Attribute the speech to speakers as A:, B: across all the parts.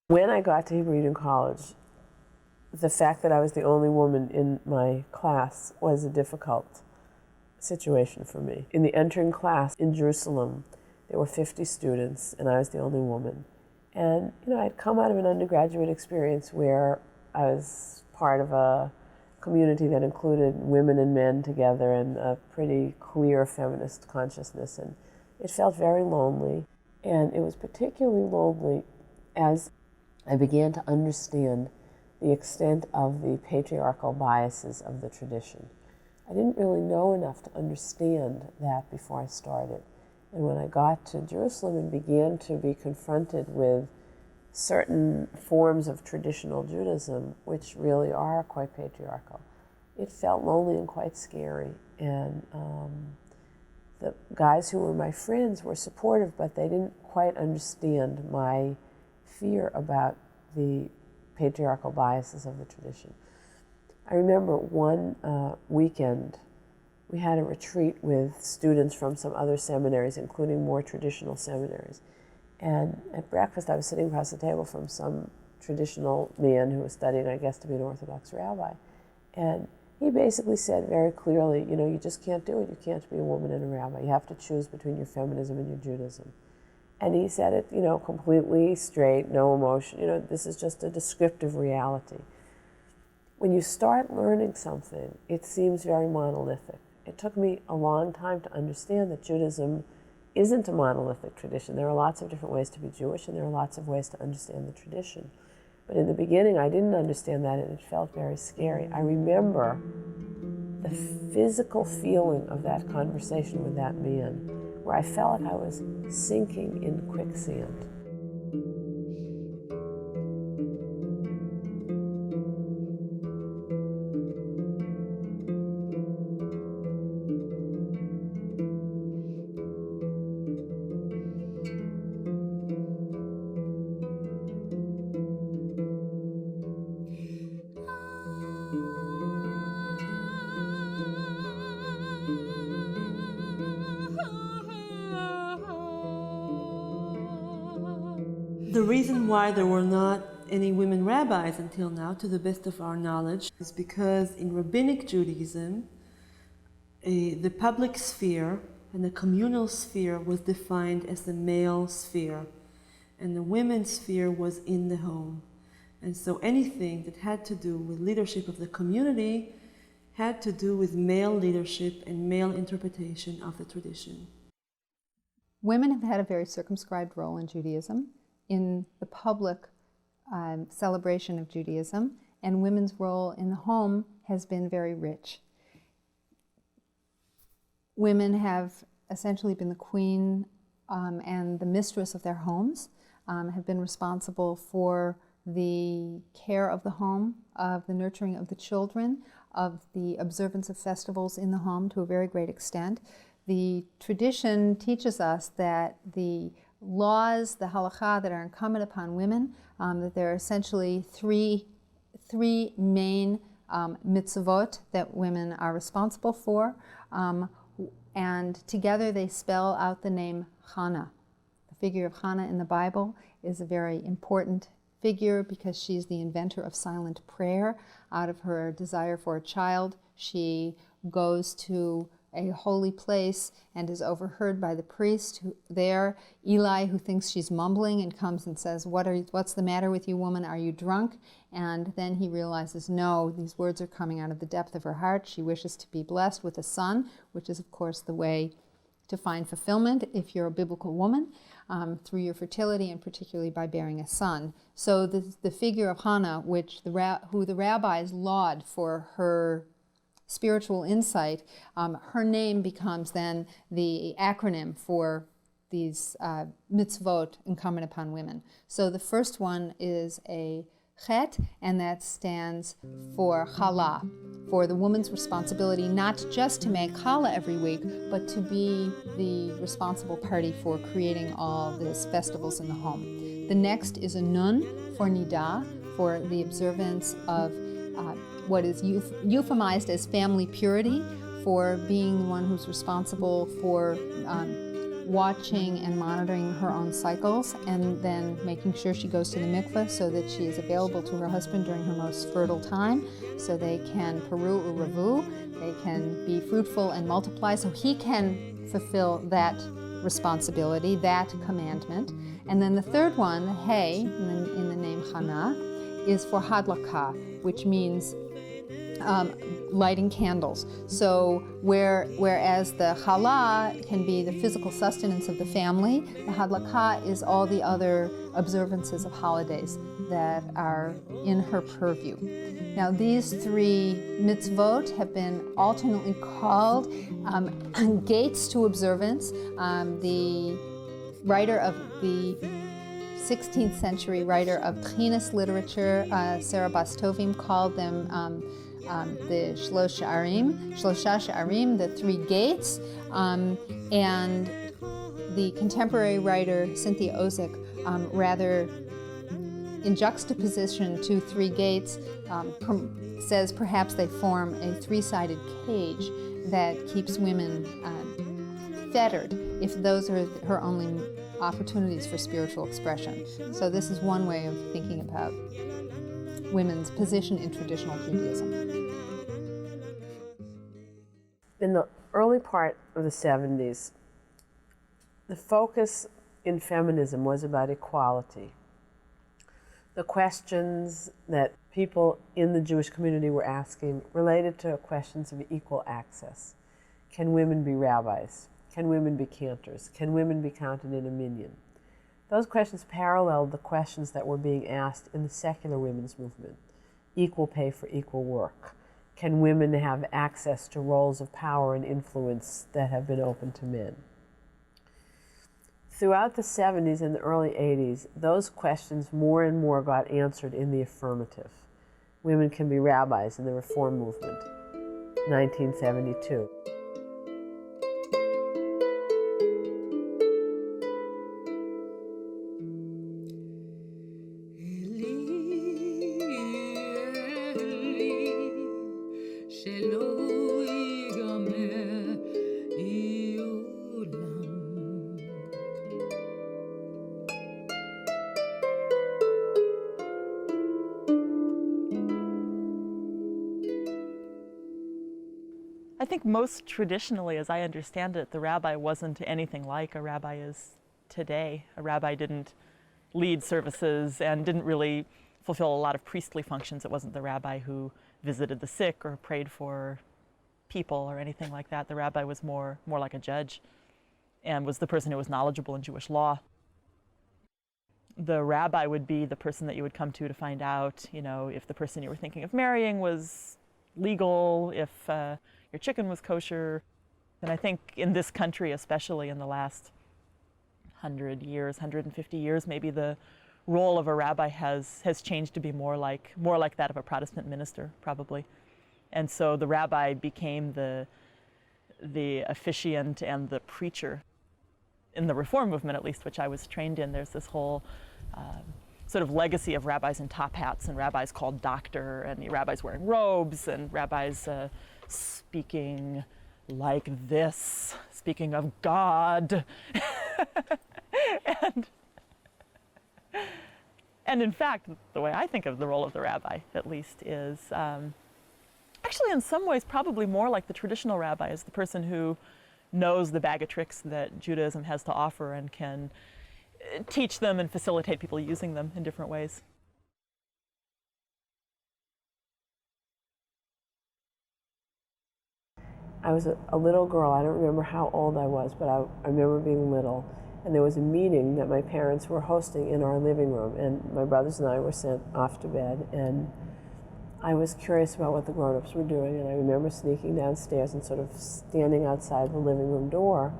A: When I got to Hebrew Union College, the fact that I was the only woman in my class was a difficult situation for me. In the entering class in Jerusalem, there were 50 students, and I was the only woman. And I'd come out of an undergraduate experience where I was part of a community that included women and men together and a pretty clear feminist consciousness, and it felt very lonely. And it was particularly lonely as I began to understand the extent of the patriarchal biases of the tradition. I didn't really know enough to understand that before I started. And when I got to Jerusalem and began to be confronted with certain forms of traditional Judaism, which really are quite patriarchal, it felt lonely and quite scary. And the guys who were my friends were supportive, but they didn't quite understand my fear about the patriarchal biases of the tradition. I remember one weekend we had a retreat with students from some other seminaries, including more traditional seminaries. And at breakfast I was sitting across the table from some traditional man who was studying, I guess, to be an Orthodox rabbi. And he basically said very clearly, you just can't do it. You can't be a woman and a rabbi. You have to choose between your feminism and your Judaism. And he said it, completely straight, no emotion. This is just a descriptive reality. When you start learning something, it seems very monolithic. It took me a long time to understand that Judaism isn't a monolithic tradition. There are lots of different ways to be Jewish, and there are lots of ways to understand the tradition. But in the beginning, I didn't understand that, and it felt very scary. I remember the physical feeling of that conversation with that man, where I felt like I was sinking in quicksand.
B: The reason why there were not any women rabbis until now, to the best of our knowledge, is because in rabbinic Judaism, the public sphere and the communal sphere was defined as the male sphere, and the women's sphere was in the home. And so anything that had to do with leadership of the community had to do with male leadership and male interpretation of the tradition.
C: Women have had a very circumscribed role in Judaism, in the public celebration of Judaism, and women's role in the home has been very rich. Women have essentially been the queen and the mistress of their homes, have been responsible for the care of the home, of the nurturing of the children, of the observance of festivals in the home to a very great extent. The tradition teaches us that the laws, the halakha that are incumbent upon women, that there are essentially three main mitzvot that women are responsible for, and together they spell out the name Hannah. The figure of Hannah in the Bible is a very important figure because she's the inventor of silent prayer. Out of her desire for a child, she goes to a holy place and is overheard by the priest there, Eli, who thinks she's mumbling and comes and says, what's the matter with you, woman? Are you drunk? And then he realizes, no, these words are coming out of the depth of her heart. She wishes to be blessed with a son, which is, of course, the way to find fulfillment if you're a biblical woman, through your fertility and particularly by bearing a son. So the figure of Hannah, who the rabbis laud for her spiritual insight, her name becomes then the acronym for these mitzvot incumbent upon women. So the first one is a chet, and that stands for challah, for the woman's responsibility not just to make challah every week, but to be the responsible party for creating all these festivals in the home. The next is a nun, for nidah, for the observance of what is euphemized as family purity, for being the one who's responsible for watching and monitoring her own cycles, and then making sure she goes to the mikveh so that she is available to her husband during her most fertile time, so they can peru uravu, they can be fruitful and multiply, so he can fulfill that responsibility, that commandment. And then the third one, the hay, in the name Chana, is for hadlaka, which means lighting candles. So whereas the challah can be the physical sustenance of the family, the hadlaka is all the other observances of holidays that are in her purview. Now these three mitzvot have been alternately called gates to observance. The writer of the 16th century writer of Tchinas literature, Sarah Bastovim, called them the Shlosha Sha'arim, the three gates, and the contemporary writer Cynthia Ozick, rather in juxtaposition to three gates, says perhaps they form a three-sided cage that keeps women fettered if those are her only opportunities for spiritual expression. So this is one way of thinking about women's position in traditional Judaism.
A: In the early part of the 70s, the focus in feminism was about equality. The questions that people in the Jewish community were asking related to questions of equal access. Can women be rabbis? Can women be cantors? Can women be counted in a minyan? Those questions paralleled the questions that were being asked in the secular women's movement. Equal pay for equal work. Can women have access to roles of power and influence that have been open to men? Throughout the 70s and the early 80s, those questions more and more got answered in the affirmative. Women can be rabbis in the Reform movement, 1972.
D: I think most traditionally, as I understand it, the rabbi wasn't anything like a rabbi is today. A rabbi didn't lead services and didn't really fulfill a lot of priestly functions. It wasn't the rabbi who visited the sick or prayed for people or anything like that. The rabbi was more like a judge and was the person who was knowledgeable in Jewish law. The rabbi would be the person that you would come to find out, if the person you were thinking of marrying was legal, if your chicken was kosher. And I think in this country, especially in the last 100 years, 150 years, maybe the role of a rabbi has changed to be more like that of a Protestant minister, probably. And so the rabbi became the officiant and the preacher. In the Reform movement, at least, which I was trained in, there's this whole sort of legacy of rabbis in top hats and rabbis called doctor and the rabbis wearing robes and rabbis speaking like this, speaking of God. And in fact, the way I think of the role of the rabbi, at least, is actually in some ways probably more like the traditional rabbi, is the person who knows the bag of tricks that Judaism has to offer and can teach them and facilitate people using them in different ways.
A: I was a little girl. I don't remember how old I was, but I remember being little. And there was a meeting that my parents were hosting in our living room, and my brothers and I were sent off to bed, and I was curious about what the grown-ups were doing, and I remember sneaking downstairs and sort of standing outside the living room door,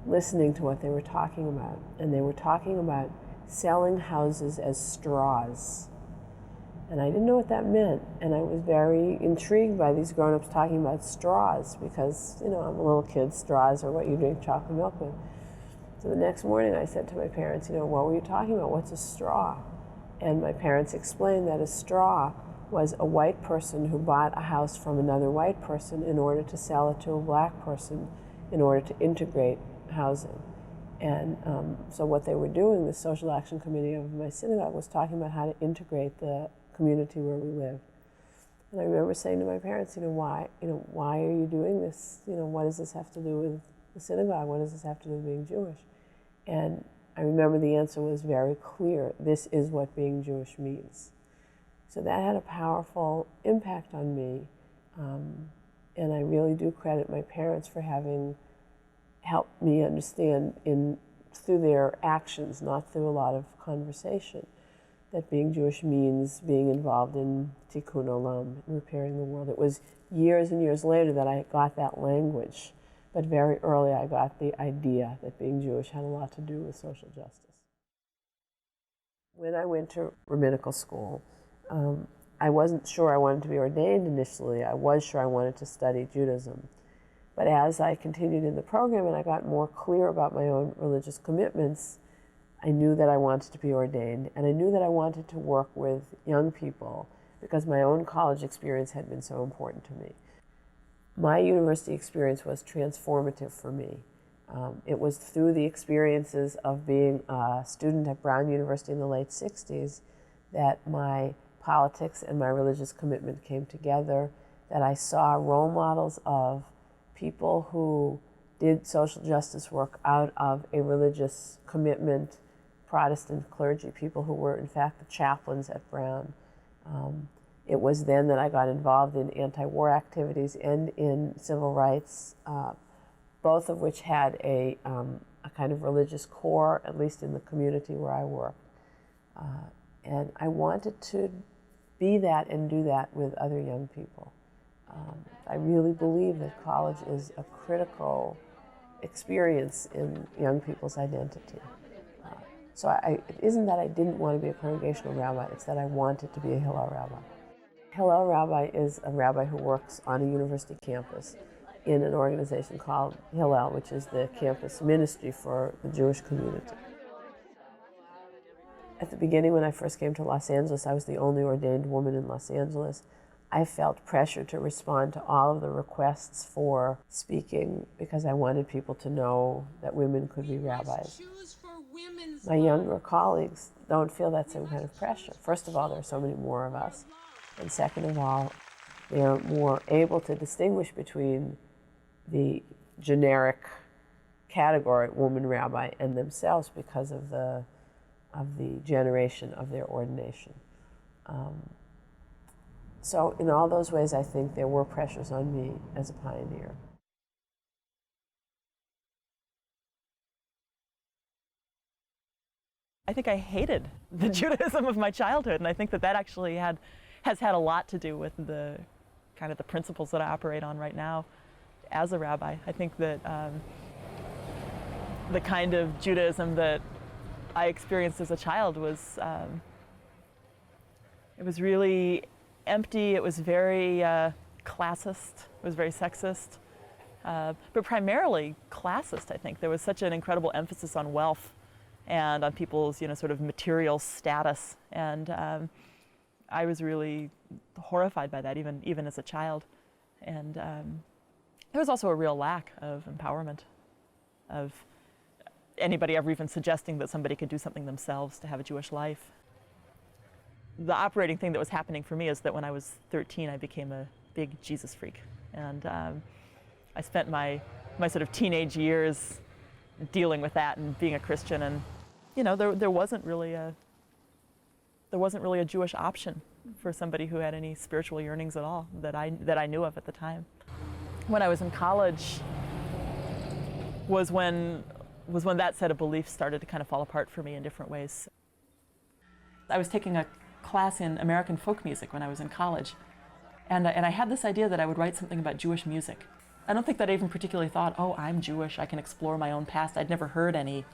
A: listening to what they were talking about. And they were talking about selling houses as straws. And I didn't know what that meant, and I was very intrigued by these grown-ups talking about straws, because, I'm a little kid, straws are what you drink chocolate milk with. So the next morning I said to my parents, what were you talking about? What's a straw? And my parents explained that a straw was a white person who bought a house from another white person in order to sell it to a black person in order to integrate housing. And so what they were doing, the social action committee of my synagogue, was talking about how to integrate the community where we lived. And I remember saying to my parents, why are you doing this? What does this have to do with the synagogue? What does this have to do with being Jewish? And I remember the answer was very clear. This is what being Jewish means. So that had a powerful impact on me. And I really do credit my parents for having helped me understand through their actions, not through a lot of conversation, that being Jewish means being involved in tikkun olam, in repairing the world. It was years and years later that I got that language, but very early I got the idea that being Jewish had a lot to do with social justice. When I went to rabbinical school, I wasn't sure I wanted to be ordained initially. I was sure I wanted to study Judaism. But as I continued in the program and I got more clear about my own religious commitments, I knew that I wanted to be ordained, and I knew that I wanted to work with young people because my own college experience had been so important to me. My university experience was transformative for me. It was through the experiences of being a student at Brown University in the late 60s that my politics and my religious commitment came together, that I saw role models of people who did social justice work out of a religious commitment, Protestant clergy, people who were in fact the chaplains at Brown. It was then that I got involved in anti-war activities and in civil rights, both of which had a kind of religious core, at least in the community where I worked. And I wanted to be that and do that with other young people. I really believe that college is a critical experience in young people's identity. So it isn't that I didn't want to be a congregational rabbi, it's that I wanted to be a Hillel rabbi. Hillel rabbi is a rabbi who works on a university campus in an organization called Hillel, which is the campus ministry for the Jewish community. At the beginning, when I first came to Los Angeles, I was the only ordained woman in Los Angeles. I felt pressure to respond to all of the requests for speaking because I wanted people to know that women could be rabbis. My younger colleagues don't feel that same kind of pressure. First of all, there are so many more of us. And second of all, they're more able to distinguish between the generic category woman rabbi and themselves because of the generation of their ordination. So in all those ways, I think there were pressures on me as a pioneer.
D: I think I hated the Judaism of my childhood, and I think that actually has had a lot to do with the kind of the principles that I operate on right now as a rabbi. I think that the kind of Judaism that I experienced as a child was it was really empty. It was very classist. It was very sexist, but primarily classist. I think there was such an incredible emphasis on wealth and on people's, sort of material status, and I was really horrified by that, even as a child. And there was also a real lack of empowerment, of anybody ever even suggesting that somebody could do something themselves to have a Jewish life. The operating thing that was happening for me is that when I was 13, I became a big Jesus freak, and I spent my sort of teenage years dealing with that and being a Christian, and there wasn't really a Jewish option for somebody who had any spiritual yearnings at all that I knew of at the time. When I was in college was when that set of beliefs started to kind of fall apart for me in different ways. I was taking a class in American folk music when I was in college, and I had this idea that I would write something about Jewish music. I don't think that I even particularly thought, oh, I'm Jewish, I can explore my own past. I'd never heard any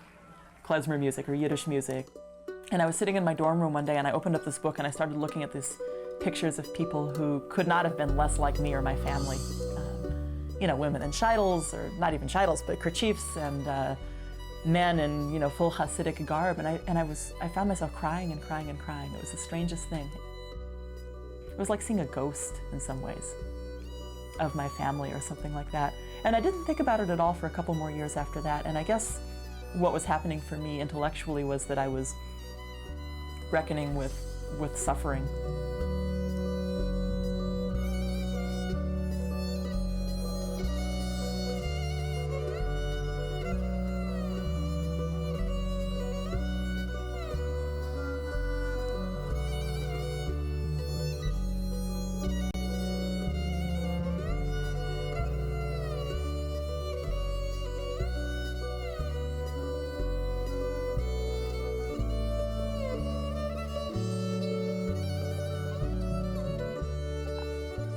D: klezmer music or Yiddish music. And I was sitting in my dorm room one day and I opened up this book and I started looking at these pictures of people who could not have been less like me or my family. Women in shaitels, or not even shaitels, but kerchiefs, and men in full Hasidic garb. And I found myself crying and crying and crying. It was the strangest thing. It was like seeing a ghost in some ways of my family or something like that. And I didn't think about it at all for a couple more years after that. And I guess what was happening for me intellectually was that I was reckoning with suffering.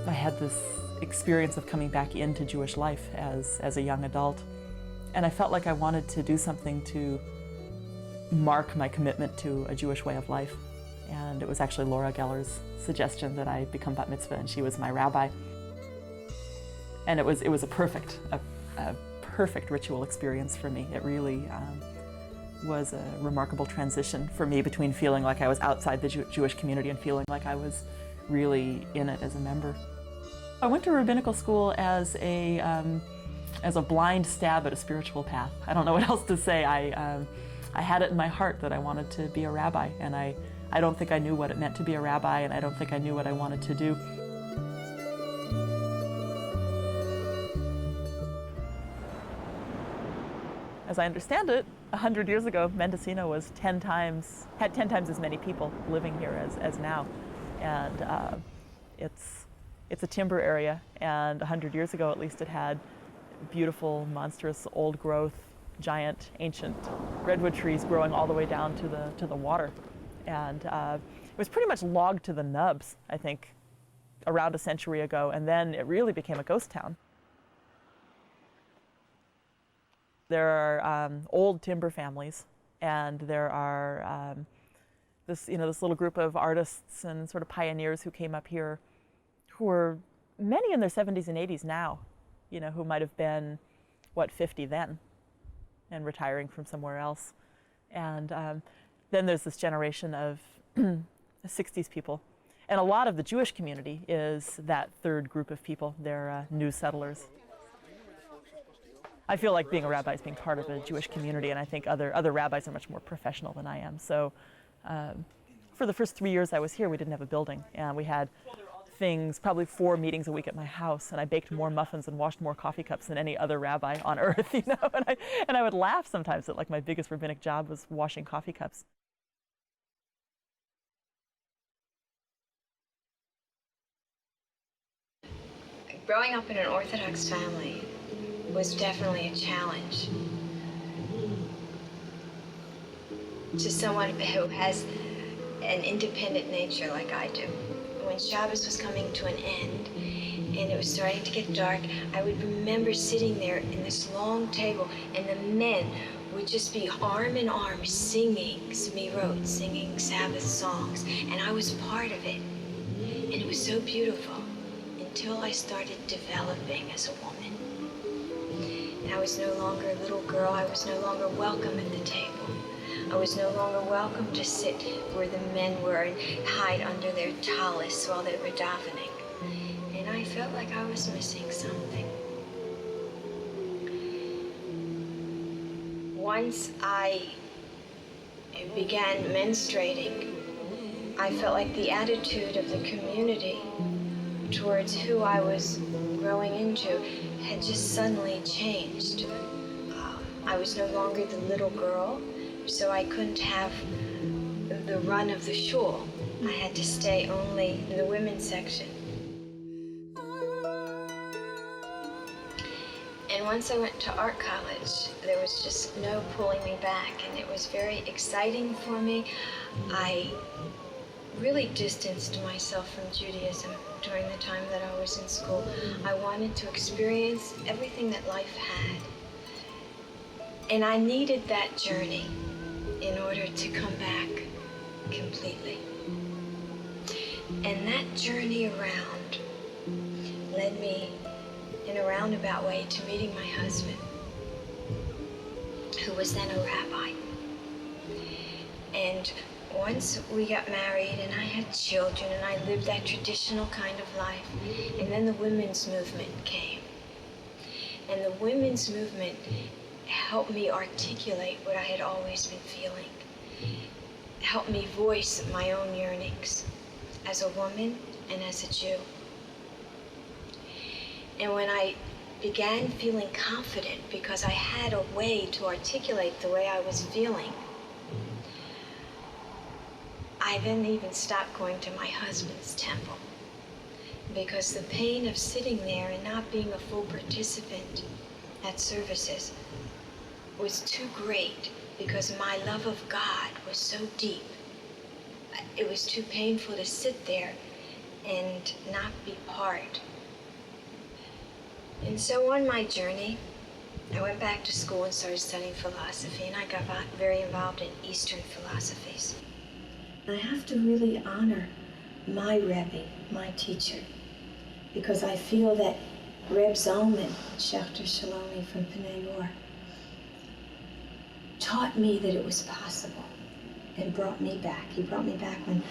D: I had this experience of coming back into Jewish life as a young adult, and I felt like I wanted to do something to mark my commitment to a Jewish way of life. And it was actually Laura Geller's suggestion that I become bat mitzvah, and she was my rabbi. And it was a perfect ritual experience for me. It really was a remarkable transition for me between feeling like I was outside the Jewish community and feeling like I was really in it as a member. I went to rabbinical school as a blind stab at a spiritual path. I don't know what else to say. I had it in my heart that I wanted to be a rabbi, and I don't think I knew what it meant to be a rabbi, and I don't think I knew what I wanted to do. As I understand it, 100 years ago, Mendocino was had 10 times as many people living here as now. And it's a timber area, and 100 years ago at least it had beautiful, monstrous, old growth, giant, ancient redwood trees growing all the way down to the water. And it was pretty much logged to the nubs, I think, around a century ago, and then it really became a ghost town. There are old timber families, and there are this little group of artists and sort of pioneers who came up here, who were many in their 70s and 80s now, who might have been, 50 then, and retiring from somewhere else. And then there's this generation of 60s people. And a lot of the Jewish community is that third group of people. They're new settlers. I feel like being a rabbi is being part of a Jewish community, and I think other rabbis are much more professional than I am. So for the first 3 years I was here, we didn't have a building, and we had probably 4 meetings a week at my house, and I baked more muffins and washed more coffee cups than any other rabbi on earth, and I would laugh sometimes that my biggest rabbinic job was washing coffee cups.
E: Growing up in an Orthodox family was definitely a challenge to someone who has an independent nature like I do. When Shabbos was coming to an end and it was starting to get dark, I would remember sitting there in this long table, and the men would just be arm in arm singing Smirot, singing Sabbath songs, and I was part of it. And it was so beautiful until I started developing as a woman. And I was no longer a little girl. I was no longer welcome at the table. I was no longer welcome to sit where the men were and hide under their tallis while they were davening. And I felt like I was missing something. Once I began menstruating, I felt like the attitude of the community towards who I was growing into had just suddenly changed. I was no longer the little girl, so I couldn't have the run of the shul. I had to stay only in the women's section. And once I went to art college, there was just no pulling me back, and it was very exciting for me. I really distanced myself from Judaism during the time that I was in school. I wanted to experience everything that life had. And I needed that journey in order to come back completely. And that journey around led me in a roundabout way to meeting my husband, who was then a rabbi. And once we got married and I had children and I lived that traditional kind of life, and then the women's movement came. And the women's movement helped me articulate what I had always been feeling, helped me voice my own yearnings as a woman and as a Jew. And when I began feeling confident because I had a way to articulate the way I was feeling, I then even stopped going to my husband's temple, because the pain of sitting there and not being a full participant at services was too great, because my love of God was so deep. It was too painful to sit there and not be part. And so on my journey, I went back to school and started studying philosophy, and I got very involved in Eastern philosophies. I have to really honor my Rebbe, my teacher, because I feel that Reb Zalman, Shechter Shalomi from Pnei Yor, taught me that it was possible and brought me back. He brought me back when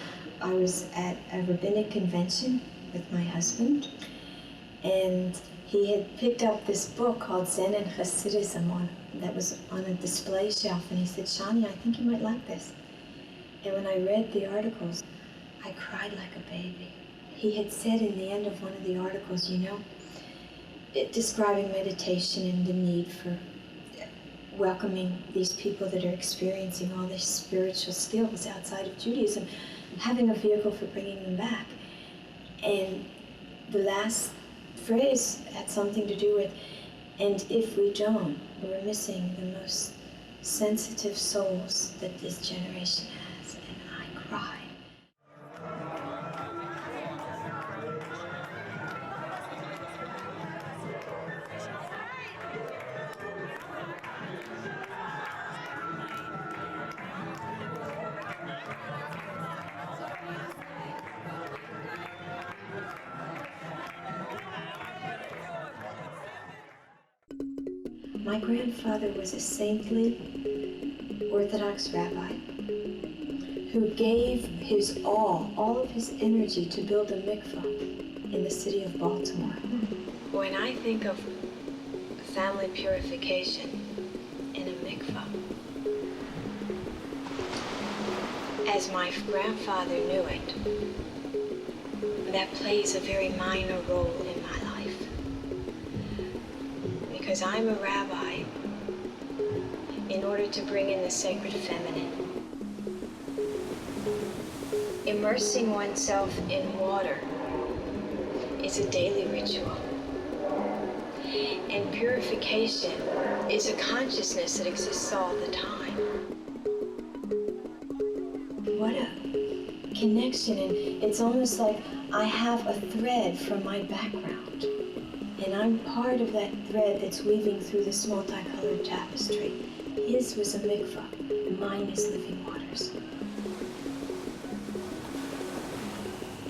E: I was at a rabbinic convention with my husband, and he had picked up this book called Zen and Hasidism that was on a display shelf, and he said, "Shani, I think you might like this." And when I read the articles, I cried like a baby. He had said in the end of one of the articles, describing meditation and the need for welcoming these people that are experiencing all these spiritual skills outside of Judaism, having a vehicle for bringing them back. And the last phrase had something to do with, and if we don't, we're missing the most sensitive souls that this generation has. And I cried. My grandfather was a saintly Orthodox rabbi who gave his all of his energy to build a mikvah in the city of Baltimore. When I think of family purification in a mikvah, as my grandfather knew it, that plays a very minor role in my life. Because I'm a rabbi, in order to bring in the sacred feminine. Immersing oneself in water is a daily ritual. And purification is a consciousness that exists all the time. What a connection, and it's almost like I have a thread from my background. And I'm part of that thread that's weaving through this multicolored tapestry. His was a mikvah, mine is living waters.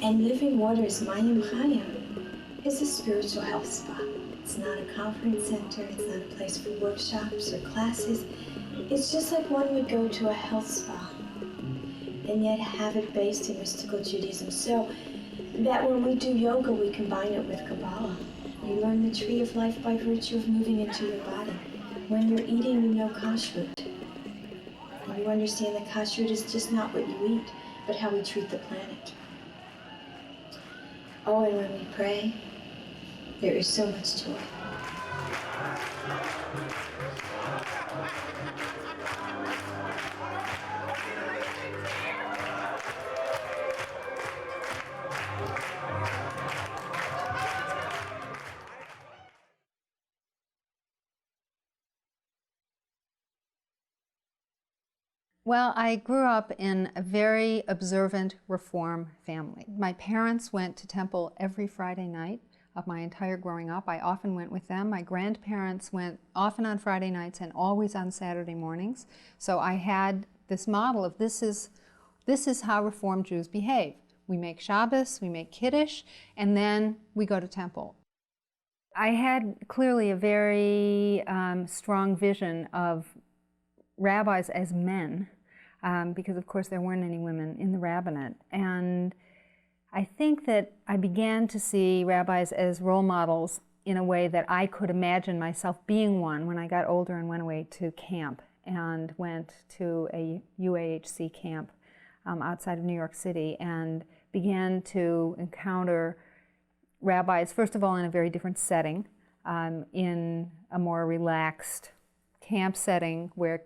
E: And living waters, Mayim Chayim, is a spiritual health spa. It's not a conference center, it's not a place for workshops or classes. It's just like one would go to a health spa, and yet have it based in mystical Judaism. So that when we do yoga, we combine it with Kabbalah. You learn the tree of life by virtue of moving into your body. When you're eating, you know kashrut. And you understand that kashrut is just not what you eat, but how we treat the planet. Oh, and when we pray, there is so much joy.
C: Well, I grew up in a very observant Reform family. My parents went to temple every Friday night of my entire growing up. I often went with them. My grandparents went often on Friday nights and always on Saturday mornings. So I had this model of this is how Reform Jews behave. We make Shabbos, we make Kiddush, and then we go to temple. I had clearly a very strong vision of rabbis as men, because of course there weren't any women in the rabbinate. And I think that I began to see rabbis as role models in a way that I could imagine myself being one when I got older and went away to camp and went to a UAHC camp outside of New York City and began to encounter rabbis, first of all, in a very different setting, in a more relaxed camp setting where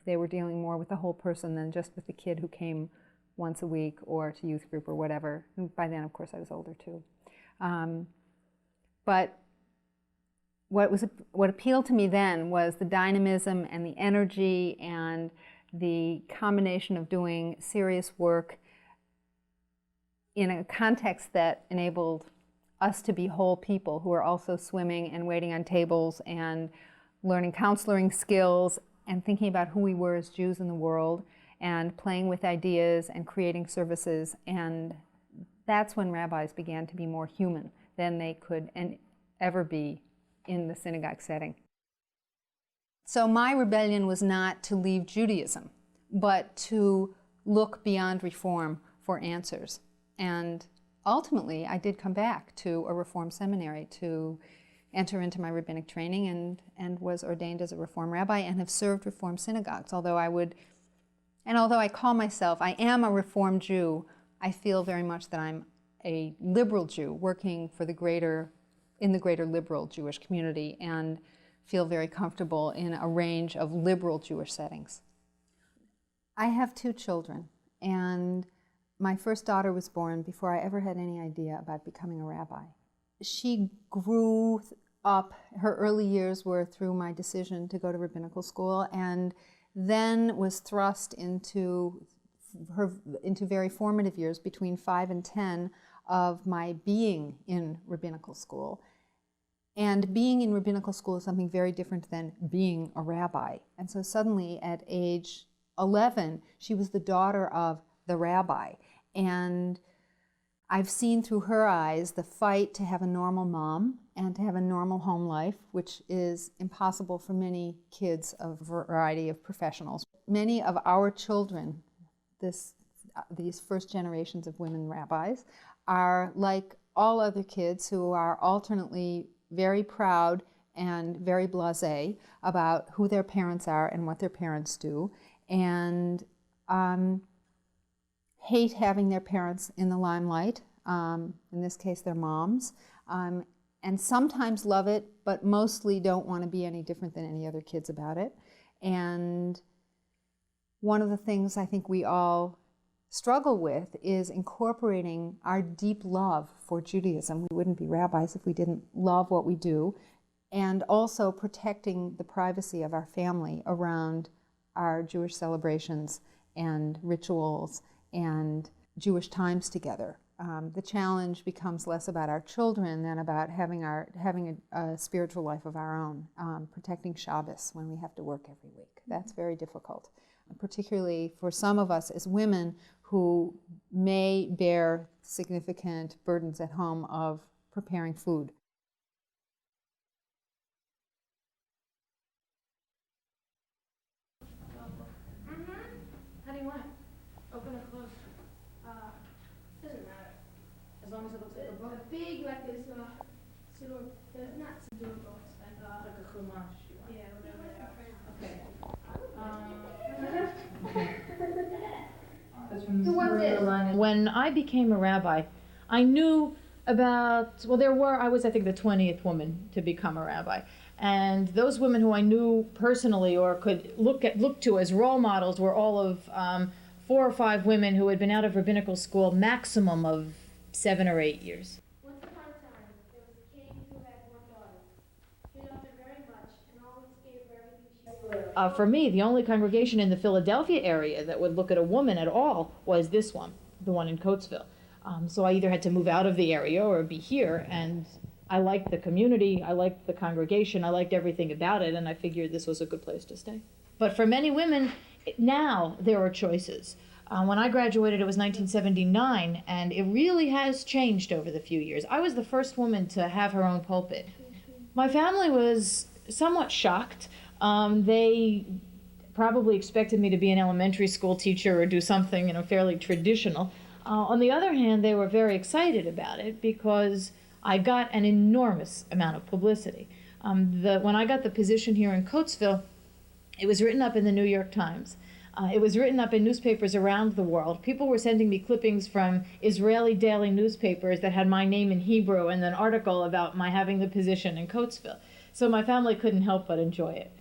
C: they were dealing more with the whole person than just with the kid who came once a week or to youth group or whatever. And by then, of course, I was older too. But what appealed to me then was the dynamism and the energy and the combination of doing serious work in a context that enabled us to be whole people who are also swimming and waiting on tables and learning counseling skills and thinking about who we were as Jews in the world and playing with ideas and creating services. And that's when rabbis began to be more human than they could ever be in the synagogue setting. So my rebellion was not to leave Judaism, but to look beyond reform for answers. And ultimately, I did come back to a Reform seminary to enter into my rabbinic training and was ordained as a Reform rabbi and have served Reform synagogues. Although I call myself, I am a Reform Jew, I feel very much that I'm a liberal Jew working for in the greater liberal Jewish community and feel very comfortable in a range of liberal Jewish settings. I have 2 children, and my first daughter was born before I ever had any idea about becoming a rabbi. She grew up, her early years were through my decision to go to rabbinical school, and then was thrust into very formative years between 5 and 10 of my being in rabbinical school. And being in rabbinical school is something very different than being a rabbi. And so suddenly at age 11, she was the daughter of the rabbi. And I've seen through her eyes the fight to have a normal mom and to have a normal home life, which is impossible for many kids of a variety of professionals. Many of our children, these first generations of women rabbis, are like all other kids who are alternately very proud and very blasé about who their parents are and what their parents do, and hate having their parents in the limelight, in this case their moms, and sometimes love it, but mostly don't want to be any different than any other kids about it. And one of the things I think we all struggle with is incorporating our deep love for Judaism. We wouldn't be rabbis if we didn't love what we do, and also protecting the privacy of our family around our Jewish celebrations and rituals and Jewish times together. The challenge becomes less about our children than about having a spiritual life of our own, protecting Shabbos when we have to work every week. That's very difficult, particularly for some of us as women who may bear significant burdens at home of preparing food.
F: How do you want it? Open or close? Doesn't matter. As long as it looks like a book. A big, like this, not siddur books. Like a chumash. Yeah, whatever. Okay. When I became a rabbi, I knew about, I was, I think, the 20th woman to become a rabbi. And those women who I knew personally or could look to as role models were all of 4 or 5 women who had been out of rabbinical school maximum of 7 or 8 years.
G: Once upon a time, there was a king who had one daughter. He loved her very much and always gave her everything she wanted.
F: For me, the only congregation in the Philadelphia area that would look at a woman at all was this one, the one in Coatesville. So I either had to move out of the area or be here, and I liked the community, I liked the congregation, I liked everything about it, and I figured this was a good place to stay. But for many women, now there are choices. When I graduated, it was 1979, and it really has changed over the few years. I was the first woman to have her own pulpit. My family was somewhat shocked. They probably expected me to be an elementary school teacher or do something, fairly traditional. On the other hand, they were very excited about it because I got an enormous amount of publicity. When I got the position here in Coatesville, it was written up in the New York Times. It was written up in newspapers around the world. People were sending me clippings from Israeli daily newspapers that had my name in Hebrew and an article about my having the position in Coatesville. So my family couldn't help but enjoy it.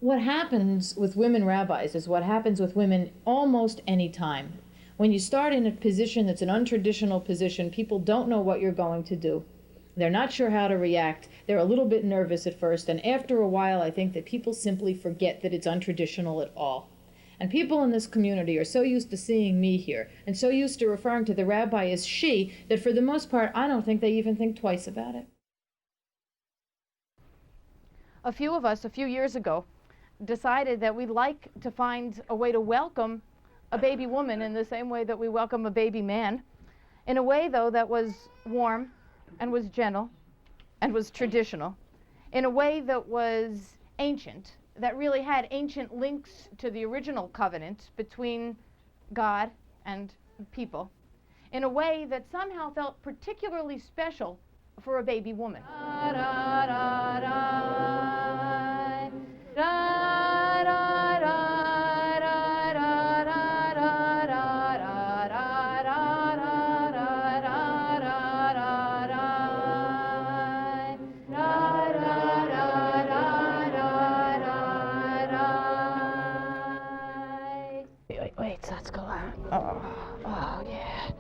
F: What happens with women rabbis is what happens with women almost any time. When you start in a position that's an untraditional position, people don't know what you're going to do. They're not sure how to react. They're a little bit nervous at first, and after a while, I think that people simply forget that it's untraditional at all. And people in this community are so used to seeing me here, and so used to referring to the rabbi as she, that for the most part, I don't think they even think twice about it.
H: A few of us, a few years ago, decided that we'd like to find a way to welcome a baby woman in the same way that we welcome a baby man, in a way, though, that was warm and was gentle and was traditional, in a way that was ancient, that really had ancient links to the original covenant between God and people, in a way that somehow felt particularly special for a baby woman. Wait, that's go out. Oh, yeah.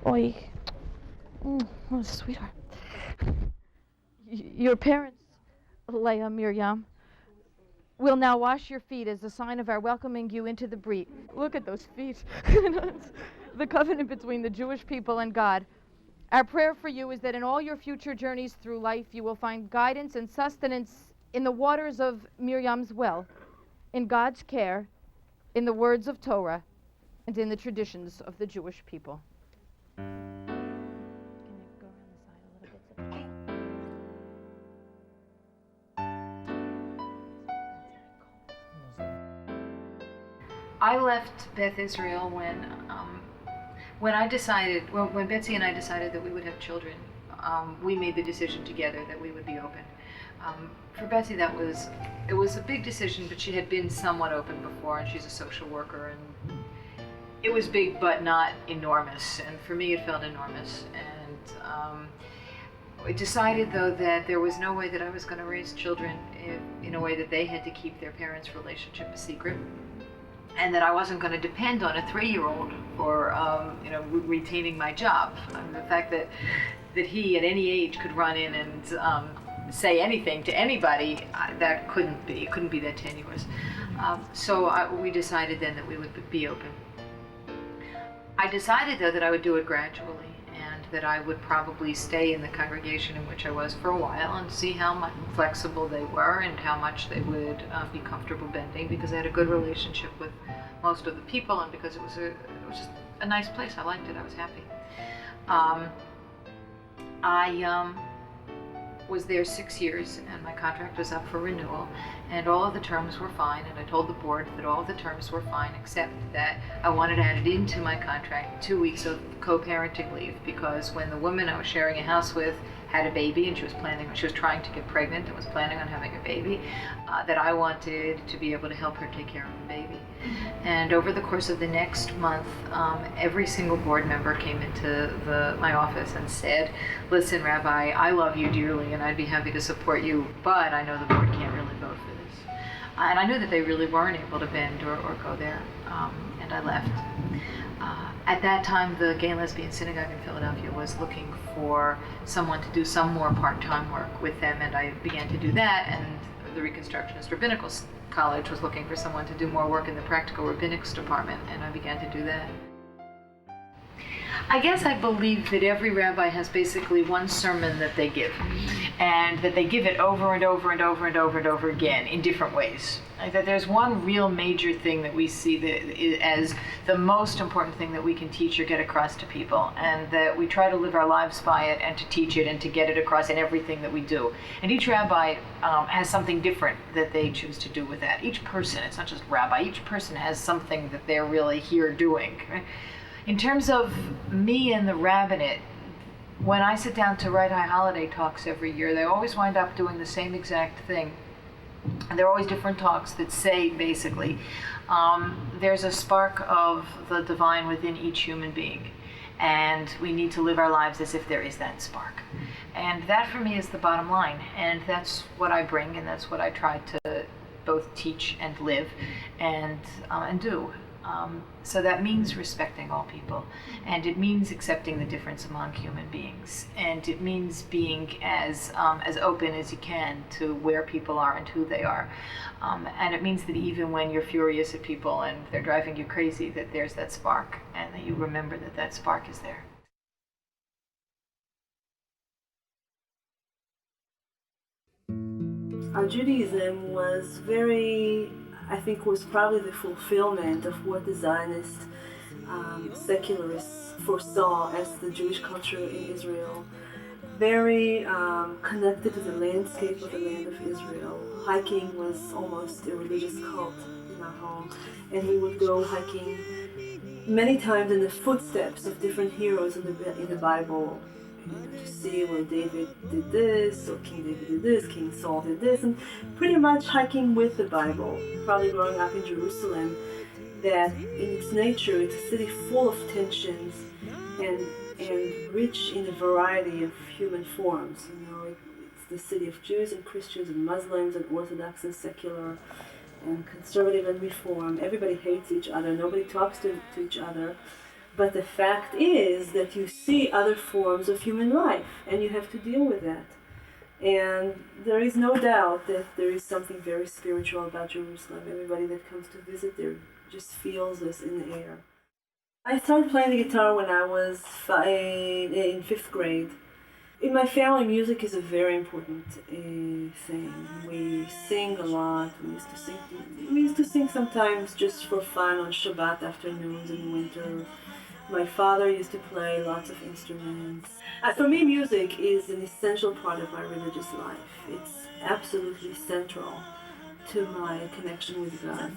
H: Oi. Oh, sweetheart. Your parents, Leah, Miriam, will now wash your feet as a sign of our welcoming you into the Brit. Look at those feet. The covenant between the Jewish people and God. Our prayer for you is that in all your future journeys through life, you will find guidance and sustenance in the waters of Miriam's well, in God's care, in the words of Torah, and in the traditions of the Jewish people.
I: I left Beth Israel when Betsy and I decided that we would have children. We made the decision together that we would be open. For Betsy, it was a big decision, but she had been somewhat open before, and she's a social worker, and it was big but not enormous. And for me, it felt enormous. And we decided, though, that there was no way that I was going to raise children in a way that they had to keep their parents' relationship a secret, and that I wasn't going to depend on a 3-year-old for retaining my job. The fact that he at any age could run in and say anything to anybody, that couldn't be. It couldn't be that tenuous. So we decided then that we would be open. I decided, though, that I would do it gradually, and that I would probably stay in the congregation in which I was for a while and see how much flexible they were and how much they would be comfortable bending, because I had a good relationship with most of the people, and because it was just a nice place. I liked it. I was happy. I was there 6 years, and my contract was up for renewal, and all of the terms were fine, and I told the board that all of the terms were fine, except that I wanted added into my contract 2 weeks of co-parenting leave, because when the woman I was sharing a house with had a baby, and she was trying to get pregnant and was planning on having a baby, that I wanted to be able to help her take care of the baby. And over the course of the next month, every single board member came into my office and said, "Listen, Rabbi, I love you dearly and I'd be happy to support you, but I know the board can't really vote for this." And I knew that they really weren't able to bend or go there, and I left. At that time, the Gay and Lesbian Synagogue in Philadelphia was looking for someone to do some more part-time work with them, and I began to do that, and the Reconstructionist Rabbinical College was looking for someone to do more work in the practical rabbinics department, and I began to do that. I guess I believe that every rabbi has basically one sermon that they give, and that they give it over and over and over and over and over again in different ways. Like that there's one real major thing that we see that as the most important thing that we can teach or get across to people, and that we try to live our lives by it and to teach it and to get it across in everything that we do. And each rabbi has something different that they choose to do with that. Each person, it's not just rabbi, each person has something that they're really here doing. In terms of me and the rabbinate, when I sit down to write high holiday talks every year, they always wind up doing the same exact thing. And they're always different talks that say, basically, there's a spark of the divine within each human being, and we need to live our lives as if there is that spark. And that, for me, is the bottom line. And that's what I bring, and that's what I try to both teach and live and do. So that means respecting all people, and it means accepting the difference among human beings, and it means being as open as you can to where people are and who they are, and it means that even when you're furious at people and they're driving you crazy, that there's that spark, and that you remember that that spark is there.
J: Our Judaism was was probably the fulfillment of what the Zionist secularists foresaw as the Jewish culture in Israel. Very connected to the landscape of the land of Israel. Hiking was almost a religious cult in our home, and we would go hiking many times in the footsteps of different heroes in the Bible. To see, well, David did this, or King David did this, King Saul did this, and pretty much hiking with the Bible. Probably growing up in Jerusalem, that in its nature, it's a city full of tensions and rich in a variety of human forms. It's the city of Jews and Christians and Muslims and Orthodox and secular and conservative and reform. Everybody hates each other. Nobody talks to each other. But the fact is that you see other forms of human life, and you have to deal with that. And there is no doubt that there is something very spiritual about Jerusalem. Everybody that comes to visit there just feels this in the air. I started playing the guitar when I was in 5th grade. In my family, music is a very important thing. We sing a lot. We used to sing sometimes just for fun on Shabbat afternoons in winter. My father used to play lots of instruments. For me, music is an essential part of my religious life. It's absolutely central to my connection with God.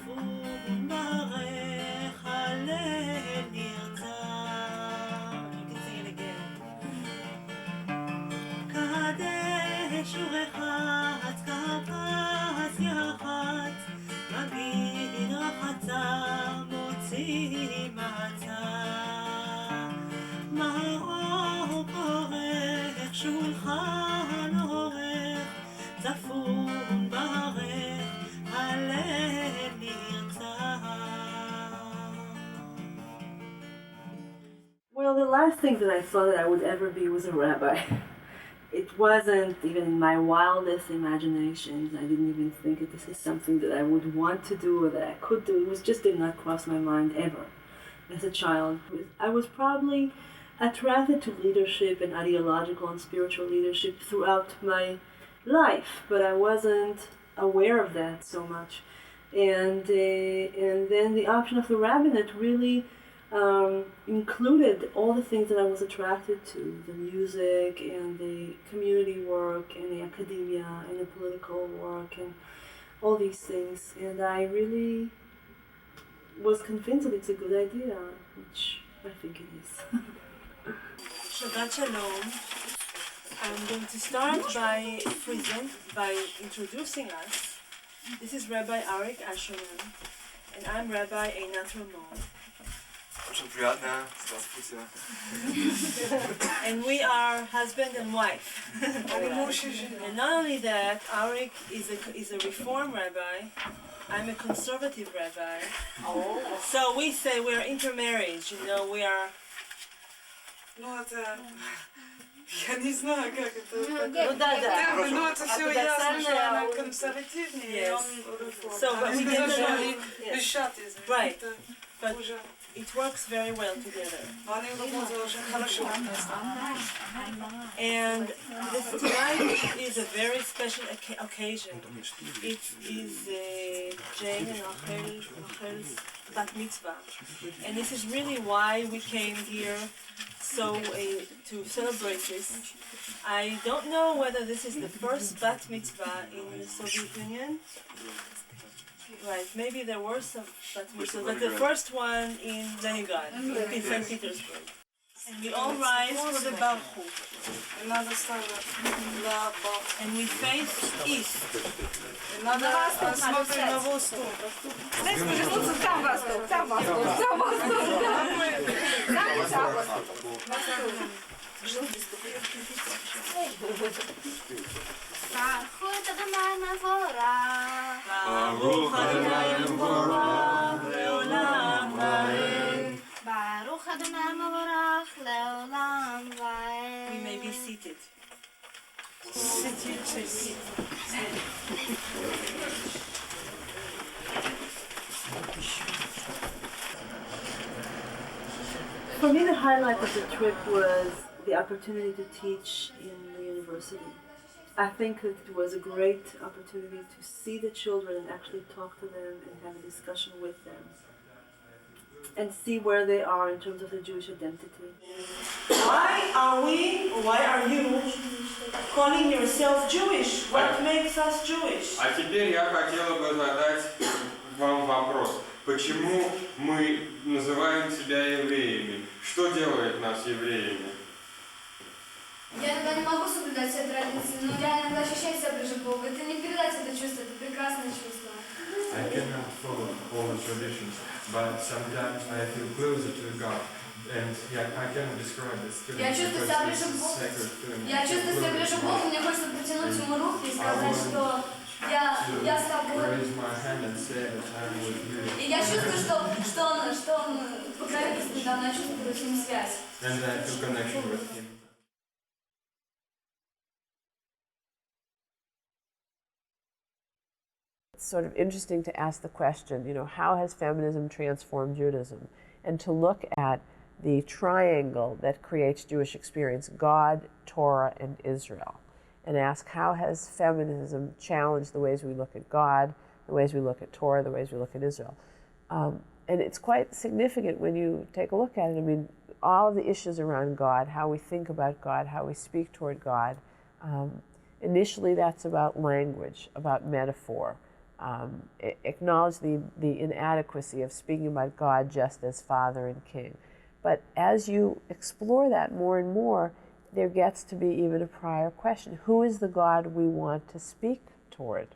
J: Well, the last thing that I thought that I would ever be was a rabbi. It wasn't even in my wildest imaginations. I didn't even think that this is something that I would want to do or that I could do. It just did not cross my mind ever as a child. I was probably attracted to leadership and ideological and spiritual leadership throughout my life, but I wasn't aware of that so much. And then the option of the rabbinate really included all the things that I was attracted to, the music and the community work and the academia and the political work and all these things. And I really was convinced that it's a good idea, which I think it is. Shabbat Shalom. I'm going to start by introducing us. This is Rabbi Arik Asherman, and I'm Rabbi Einat Ramon. And we are husband and wife. And not only that, Arik is a Reform rabbi. I'm a conservative rabbi. So we say we're intermarriage. We are.
K: Я не знаю, как это. Ну, это все ясно, что она консервативнее, и он реформ.
J: Right. But it works very well together. And tonight is a very special occasion. It is Jane and Rachel's bat mitzvah. And this is really why we came here to celebrate this. I don't know whether this is the first bat mitzvah in the Soviet Union. Right, maybe there were some bat mitzvahs, but the first one in Leningrad, in St. Petersburg.
K: And we all rise for the Baruch. Another star. And we face east. Another смотрим на восток.
G: Там восток. Baruch Adonai Mevorach.
K: Baruch Adonai Mevorach leolam vaed.
G: Baruch Adonai Mevorach leolam vaed.
K: We may be seated.
J: For me, the highlight of the trip was the opportunity to teach in the university. I think it was a great opportunity to see the children and actually talk to them and have a discussion with them and see where they are in terms of the Jewish identity.
K: Why are you calling yourself Jewish? What makes us Jewish?
L: А теперь я хотела бы задать вам вопрос. Почему мы называем себя евреями? Что делает нас евреями?
G: Я иногда не могу соблюдать все традиции, но я иногда ощущаю себя ближе к Богу. Это не передать это чувство, это прекрасное чувство.
L: I cannot follow all the traditions, but sometimes I feel closer to God, and I cannot describe this feeling
G: Я чувствую себя ближе к Богу. Я чувствую себя ближе к Богу, мне хочется протянуть ему руки и сказать, что я с тобой. И я чувствую, что он покровительствует, да, я чувствую с ним связь.
L: And I feel connection with Him.
A: It's sort of interesting to ask the question, how has feminism transformed Judaism? And to look at the triangle that creates Jewish experience, God, Torah, and Israel, and ask how has feminism challenged the ways we look at God, the ways we look at Torah, the ways we look at Israel. And it's quite significant when you take a look at it. I mean, all of the issues around God, how we think about God, how we speak toward God, initially that's about language, about metaphor. Acknowledge the inadequacy of speaking about God just as Father and King. But as you explore that more and more, there gets to be even a prior question. Who is the God we want to speak toward?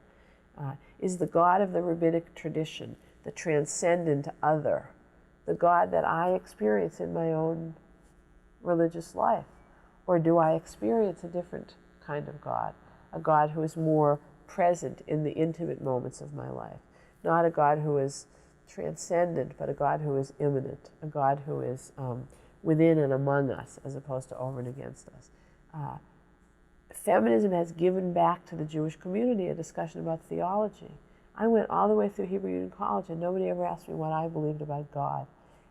A: Is the God of the rabbinic tradition, the transcendent other, the God that I experience in my own religious life? Or do I experience a different kind of God, a God who is more present in the intimate moments of my life? Not a God who is transcendent, but a God who is immanent, a God who is within and among us as opposed to over and against us. Feminism has given back to the Jewish community a discussion about theology. I went all the way through Hebrew Union College and nobody ever asked me what I believed about God.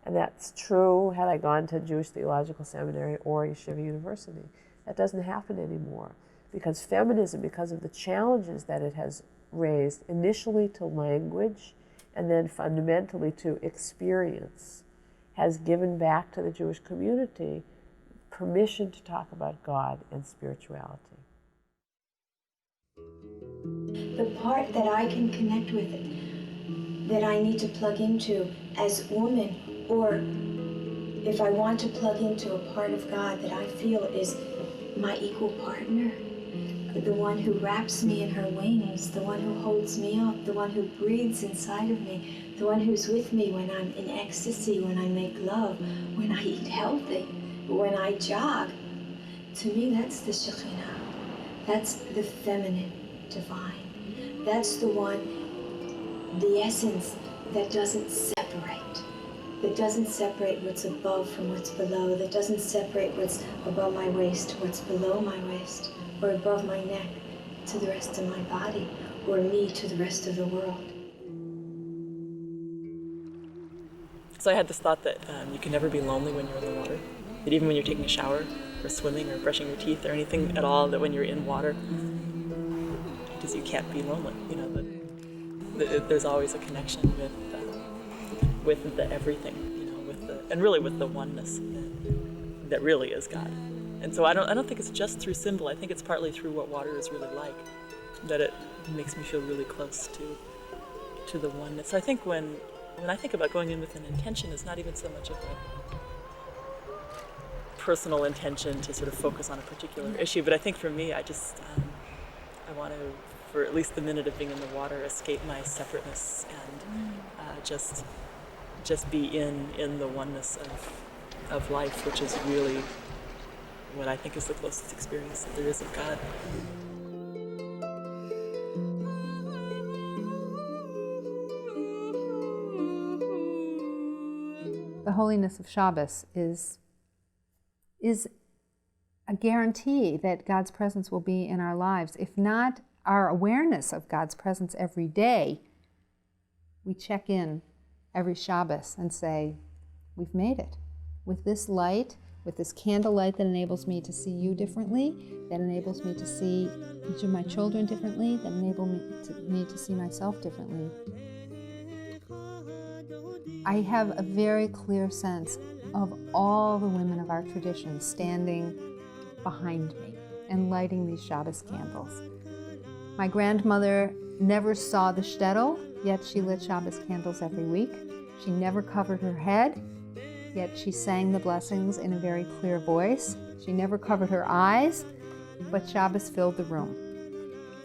A: And that's true had I gone to Jewish Theological Seminary or Yeshiva University. That doesn't happen anymore. Because feminism, because of the challenges that it has raised, initially to language and then fundamentally to experience, has given back to the Jewish community permission to talk about God and spirituality.
E: The part that I can connect with, that I need to plug into as a woman, or if I want to plug into a part of God that I feel is my equal partner, the one who wraps me in her wings, the one who holds me up, the one who breathes inside of me, the one who's with me when I'm in ecstasy, when I make love, when I eat healthy, when I jog. To me, that's the Shekhinah. That's the feminine divine. That's the one, the essence that doesn't separate. That doesn't separate what's above from what's below. That doesn't separate what's above my waist to what's below my waist, or above my neck to the rest of my body, or me to the rest of the world.
D: So I had this thought that you can never be lonely when you're in the water. That even when you're taking a shower, or swimming, or brushing your teeth, or anything at all, that when you're in water, because you can't be lonely. That there's always a connection with the everything, and really with the oneness that really is God. And so I don't think it's just through symbol. I think it's partly through what water is really like, that it makes me feel really close to the oneness. So I think when I think about going in with an intention, it's not even so much of personal intention to sort of focus on a particular issue. But I think for me, I just, I want to, for at least the minute of being in the water, escape my separateness and just be in the oneness of life, which is really what I think is the closest experience that there is of God.
C: The holiness of Shabbos is a guarantee that God's presence will be in our lives. If not our awareness of God's presence every day, we check in every Shabbos and say, we've made it. With this light, with this candlelight that enables me to see you differently, that enables me to see each of my children differently, that enables me to see myself differently. I have a very clear sense of all the women of our tradition standing behind me and lighting these Shabbos candles. My grandmother never saw the shtetl, yet she lit Shabbos candles every week. She never covered her head, yet she sang the blessings in a very clear voice. She never covered her eyes, but Shabbos filled the room.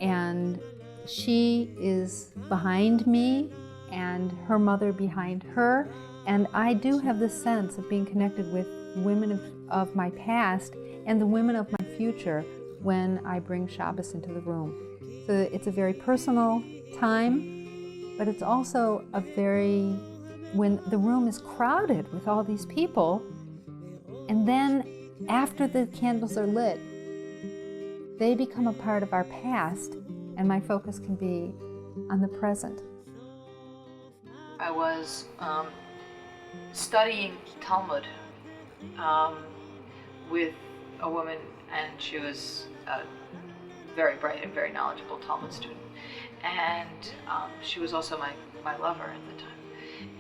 C: And she is behind me, and her mother behind her, and I do have this sense of being connected with women of my past and the women of my future when I bring Shabbos into the room. So it's a very personal time, but it's also a very, when the room is crowded with all these people, and then after the candles are lit, they become a part of our past, and my focus can be on the present.
I: I was studying Talmud with a woman, and she was a very bright and very knowledgeable Talmud student. And she was also my lover at the time.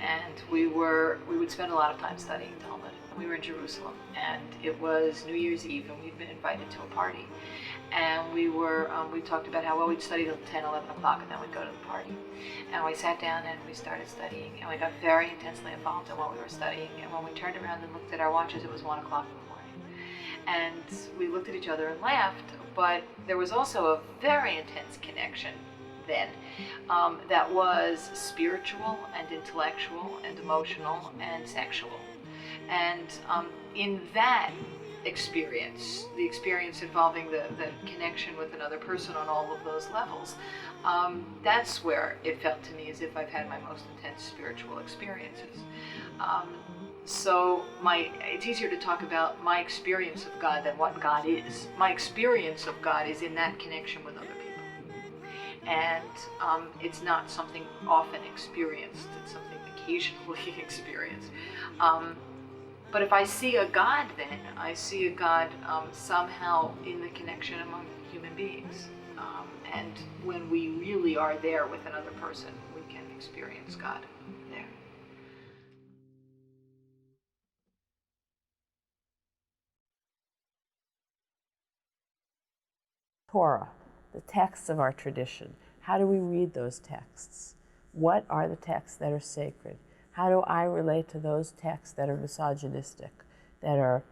I: And we would spend a lot of time studying Talmud. We were in Jerusalem, and it was New Year's Eve, and we'd been invited to a party. And we talked about how, well, we'd study till 10, 11 o'clock, and then we'd go to the party. And we sat down and we started studying, and we got very intensely involved in what we were studying. And when we turned around and looked at our watches, it was 1 o'clock in the morning. And we looked at each other and laughed, but there was also a very intense connection then that was spiritual and intellectual and emotional and sexual. And in that experience, the experience involving the connection with another person on all of those levels, that's where it felt to me as if I've had my most intense spiritual experiences. So it's easier to talk about my experience of God than what God is. My experience of God is in that connection with other people. And it's not something often experienced, it's something occasionally experienced. But if I see a God then, I see a God somehow in the connection among human beings. And when we really are there with another person, we can experience God there.
A: Torah, the texts of our tradition. How do we read those texts? What are the texts that are sacred? How do I relate to those texts that are misogynistic, that are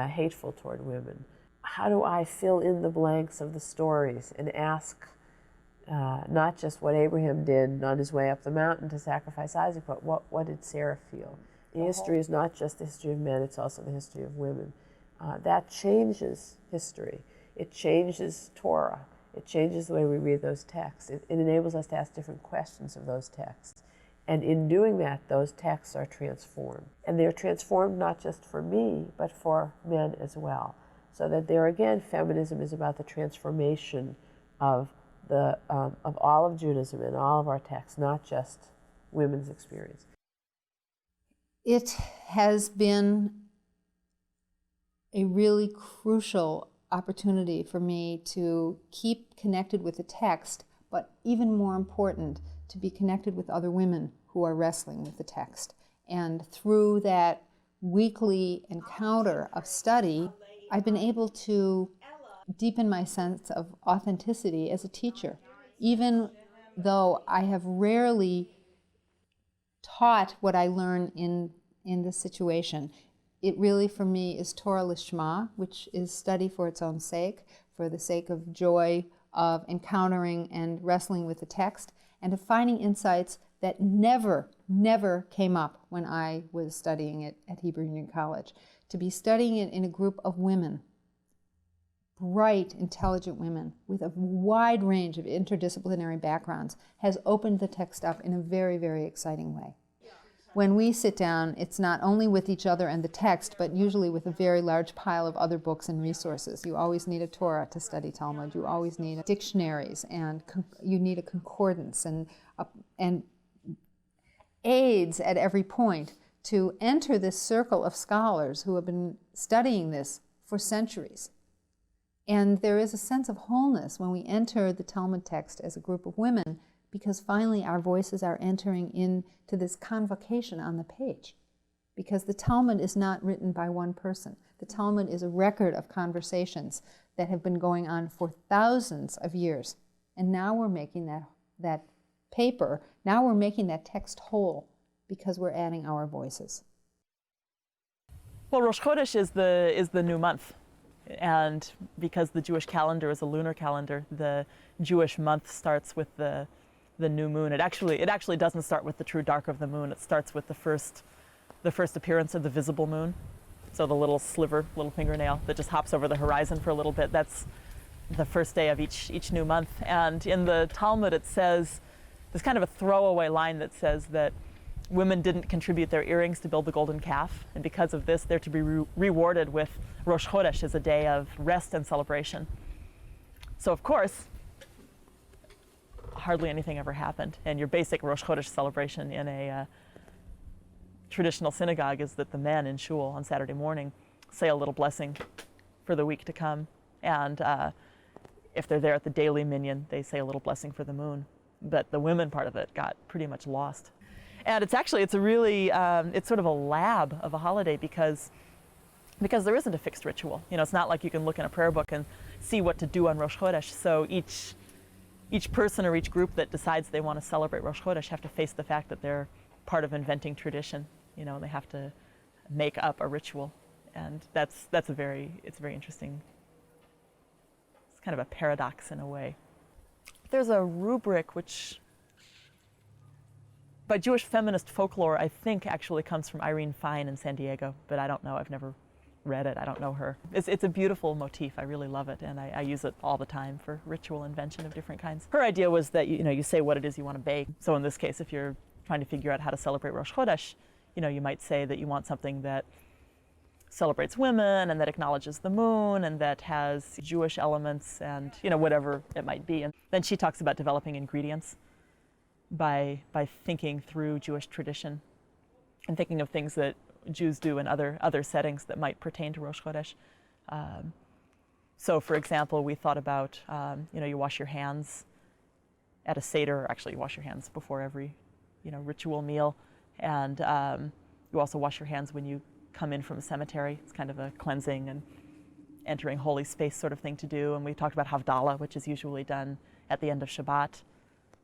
A: hateful toward women? How do I fill in the blanks of the stories and ask not just what Abraham did on his way up the mountain to sacrifice Isaac, but what did Sarah feel? The history is not just the history of men, it's also the history of women. That changes history. It changes Torah. It changes the way we read those texts. It enables us to ask different questions of those texts. And in doing that, those texts are transformed. And they're transformed not just for me, but for men as well. So that there again, feminism is about the transformation of all of Judaism and all of our texts, not just women's experience.
C: It has been a really crucial opportunity for me to keep connected with the text, but even more important, to be connected with other women who are wrestling with the text. And through that weekly encounter of study, I've been able to deepen my sense of authenticity as a teacher. Even though I have rarely taught what I learn in this situation, It really, for me, is Torah Lishma, which is study for its own sake, for the sake of joy, of encountering and wrestling with the text, and of finding insights that never came up when I was studying it at Hebrew Union College. To be studying it in a group of women, bright, intelligent women with a wide range of interdisciplinary backgrounds, has opened the text up in a very, very exciting way. When we sit down, it's not only with each other and the text, but usually with a very large pile of other books and resources. You always need a Torah to study Talmud. You always need dictionaries, and you need a concordance and aids at every point to enter this circle of scholars who have been studying this for centuries. And there is a sense of wholeness when we enter the Talmud text as a group of women, because finally our voices are entering into this convocation on the page. Because the Talmud is not written by one person. The Talmud is a record of conversations that have been going on for thousands of years. And now we're making that paper, now we're making that text whole because we're adding our voices.
D: Well, Rosh Chodesh is the new month. And because the Jewish calendar is a lunar calendar, the Jewish month starts with the new moon. It actually doesn't start with the true dark of the moon. It starts with the first appearance of the visible moon. So the little sliver, little fingernail that just hops over the horizon for a little bit. That's the first day of each new month. And in the Talmud it says, there's kind of a throwaway line that says that women didn't contribute their earrings to build the golden calf, and because of this they're to be rewarded with Rosh Chodesh as a day of rest and celebration. So of course, hardly anything ever happened, and your basic Rosh Chodesh celebration in a traditional synagogue is that the men in shul on Saturday morning say a little blessing for the week to come, and if they're there at the daily minyan, they say a little blessing for the moon. But the women part of it got pretty much lost. And it's a really, it's sort of a lab of a holiday because there isn't a fixed ritual. You know, it's not like you can look in a prayer book and see what to do on Rosh Chodesh. So each person or each group that decides they want to celebrate Rosh Chodesh have to face the fact that they're part of inventing tradition. You know, they have to make up a ritual, and it's very interesting. It's kind of a paradox in a way. There's a rubric which, by Jewish feminist folklore, I think actually comes from Irene Fine in San Diego, but I don't know. I've never read it. I don't know her. It's a beautiful motif. I really love it, and I use it all the time for ritual invention of different kinds. Her idea was that you say what it is you want to bake. So in this case, if you're trying to figure out how to celebrate Rosh Chodesh, you might say that you want something that celebrates women and that acknowledges the moon and that has Jewish elements and whatever it might be. And then she talks about developing ingredients by thinking through Jewish tradition and thinking of things that Jews do in other settings that might pertain to Rosh Chodesh. So for example, we thought about, you wash your hands at a Seder, or actually you wash your hands before every, ritual meal. And you also wash your hands when you come in from a cemetery. It's kind of a cleansing and entering holy space sort of thing to do. And we talked about Havdalah, which is usually done at the end of Shabbat,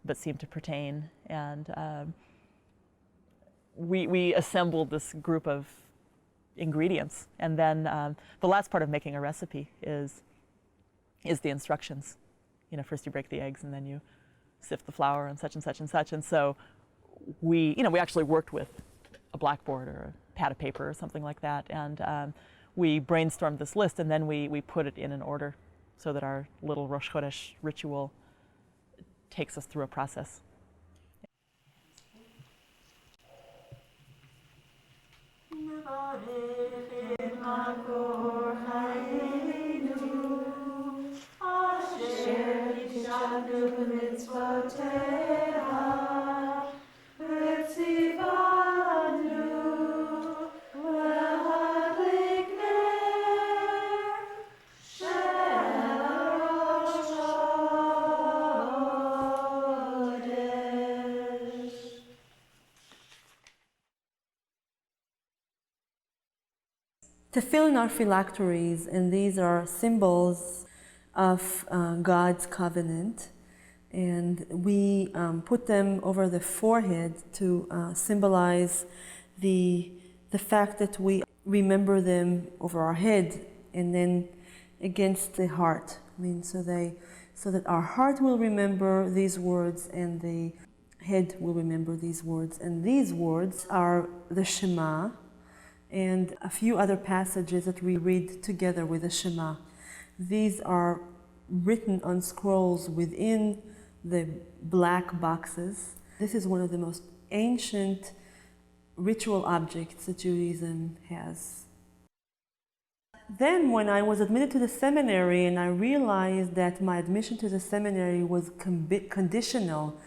D: but seem to pertain. And we assembled this group of ingredients. And then the last part of making a recipe is the instructions. First you break the eggs and then you sift the flour and such and such and such. And so we actually worked with a blackboard or a pad of paper or something like that. And we brainstormed this list, and then we put it in an order so that our little Rosh Chodesh ritual takes us through a process.
B: Tefillin are phylacteries, and these are symbols of God's covenant. And we put them over the forehead to symbolize the fact that we remember them over our head and then against the heart. I mean, so that our heart will remember these words and the head will remember these words. And these words are the Shema and a few other passages that we read together with the Shema. These are written on scrolls within the black boxes. This is one of the most ancient ritual objects that Judaism has. Then when I was admitted to the seminary and I realized that my admission to the seminary was conditional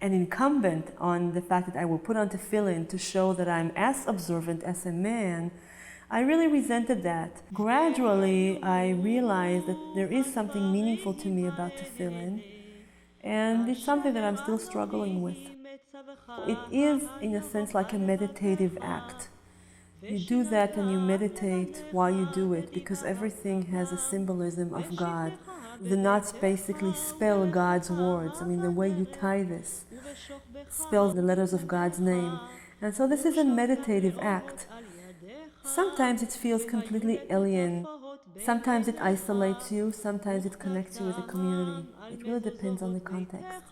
B: and incumbent on the fact that I will put on tefillin to show that I'm as observant as a man, I really resented that. Gradually, I realized that there is something meaningful to me about tefillin, and it's something that I'm still struggling with. It is, in a sense, like a meditative act. You do that and you meditate while you do it, because everything has a symbolism of God. The knots basically spell God's words. I mean, the way you tie this spells the letters of God's name. And so this is a meditative act. Sometimes it feels completely alien. Sometimes it isolates you. Sometimes it connects you with a community. It really depends on the context.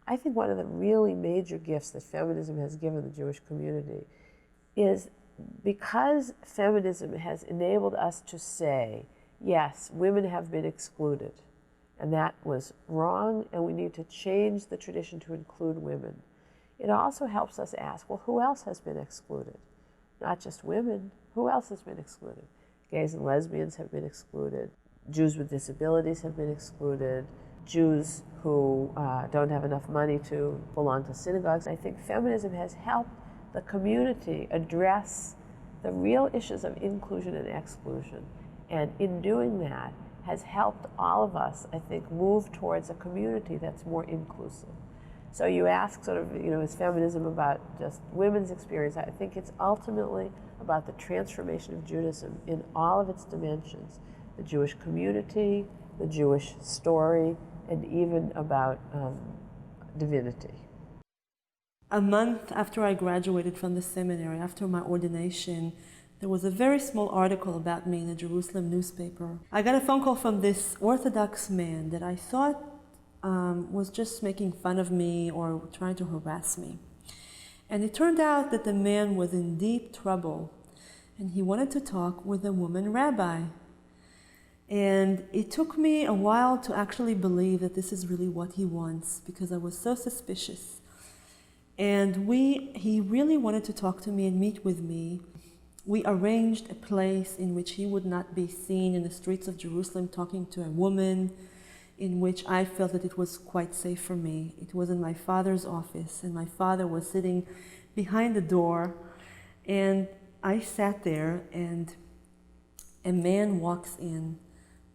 A: I think one of the really major gifts that feminism has given the Jewish community is because feminism has enabled us to say, yes, women have been excluded, and that was wrong, and we need to change the tradition to include women. It also helps us ask, well, who else has been excluded? Not just women, who else has been excluded? Gays and lesbians have been excluded. Jews with disabilities have been excluded. Jews who don't have enough money to belong to synagogues. I think feminism has helped the community address the real issues of inclusion and exclusion. And in doing that, has helped all of us, I think, move towards a community that's more inclusive. So you ask sort of, is feminism about just women's experience? I think it's ultimately about the transformation of Judaism in all of its dimensions. The Jewish community, the Jewish story, and even about divinity.
B: A month after I graduated from the seminary, after my ordination, there was a very small article about me in a Jerusalem newspaper. I got a phone call from this Orthodox man that I thought was just making fun of me or trying to harass me. And it turned out that the man was in deep trouble and he wanted to talk with a woman rabbi. And it took me a while to actually believe that this is really what he wants, because I was so suspicious. And he really wanted to talk to me and meet with me. We arranged a place in which he would not be seen in the streets of Jerusalem talking to a woman, in which I felt that it was quite safe for me. It was in my father's office, and my father was sitting behind the door, and I sat there, and a man walks in,